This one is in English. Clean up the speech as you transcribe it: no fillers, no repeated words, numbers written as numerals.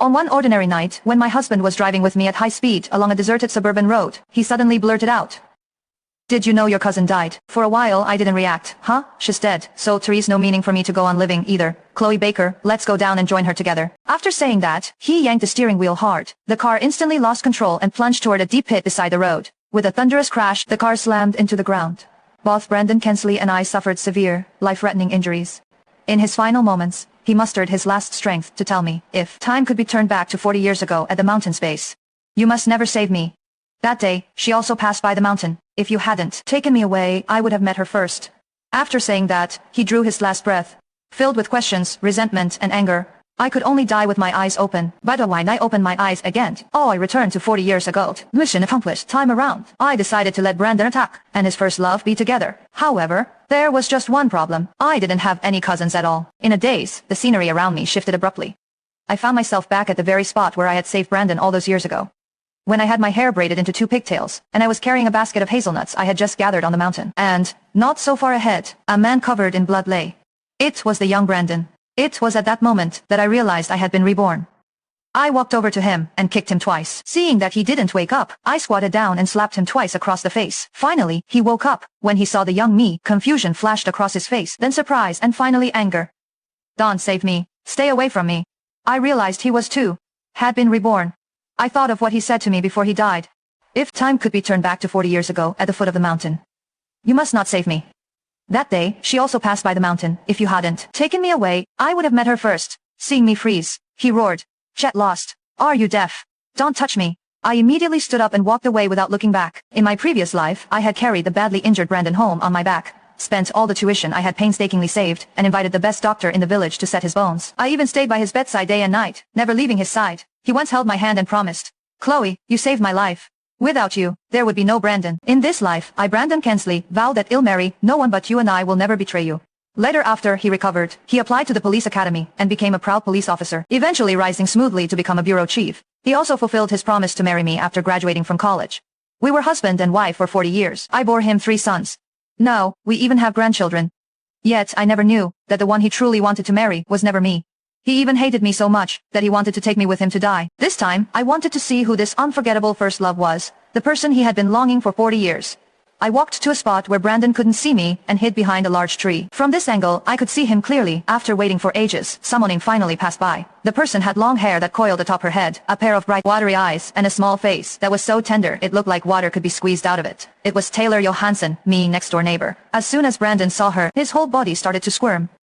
On one ordinary night, when my husband was driving with me at high speed along a deserted suburban road, he suddenly blurted out, "Did you know your cousin died?" For a while I didn't react. Huh? She's dead, so there's no meaning for me to go on living either. Chloe Baker, let's go down and join her together. After saying that, he yanked the steering wheel hard. The car instantly lost control and plunged toward a deep pit beside the road. With a thunderous crash, the car slammed into the ground. Both Brandon Kensley and I suffered severe, life-threatening injuries. In his final moments, he mustered his last strength to tell me, if time could be turned back to 40 years ago at the mountain's base, you must never save me. That day, she also passed by the mountain. If you hadn't taken me away, I would have met her first. After saying that, he drew his last breath. Filled with questions, resentment, and anger, I could only die with my eyes open. But when I opened my eyes again, I returned to 40 years ago. Mission accomplished, time around. I decided to let Brandon attack, and his first love be together. However, there was just one problem. I didn't have any cousins at all. In a daze, the scenery around me shifted abruptly. I found myself back at the very spot where I had saved Brandon all those years ago. When I had my hair braided into 2 pigtails, and I was carrying a basket of hazelnuts I had just gathered on the mountain. And, not so far ahead, a man covered in blood lay. It was the young Brandon. It was at that moment that I realized I had been reborn. I walked over to him and kicked him twice. Seeing that he didn't wake up, I squatted down and slapped him twice across the face. Finally, he woke up. When he saw the young me, confusion flashed across his face, then surprise and finally anger. "Don, save me. Stay away from me." I realized he was too. Had been reborn. I thought of what he said to me before he died. If time could be turned back to 40 years ago at the foot of the mountain, you must not save me. That day, she also passed by the mountain. If you hadn't taken me away, I would have met her first. Seeing me freeze, he roared, "Jet lost. Are you deaf? Don't touch me." I immediately stood up and walked away without looking back. In my previous life, I had carried the badly injured Brandon home on my back, spent all the tuition I had painstakingly saved, and invited the best doctor in the village to set his bones. I even stayed by his bedside day and night, never leaving his side. He once held my hand and promised, "Chloe, you saved my life. Without you, there would be no Brandon. In this life, I, Brandon Kensley, vow that I'll marry no one but you, and I will never betray you." Later, after he recovered, he applied to the police academy and became a proud police officer, eventually rising smoothly to become a bureau chief. He also fulfilled his promise to marry me after graduating from college. We were husband and wife for 40 years. I bore him 3 sons. Now, we even have grandchildren. Yet, I never knew that the one he truly wanted to marry was never me. He even hated me so much that he wanted to take me with him to die. This time, I wanted to see who this unforgettable first love was, the person he had been longing for 40 years. I walked to a spot where Brandon couldn't see me and hid behind a large tree. From this angle, I could see him clearly. After waiting for ages, someone finally passed by. The person had long hair that coiled atop her head, a pair of bright watery eyes, and a small face that was so tender it looked like water could be squeezed out of it. It was Taylor Johansson, me next door neighbor. As soon as Brandon saw her, his whole body started to squirm.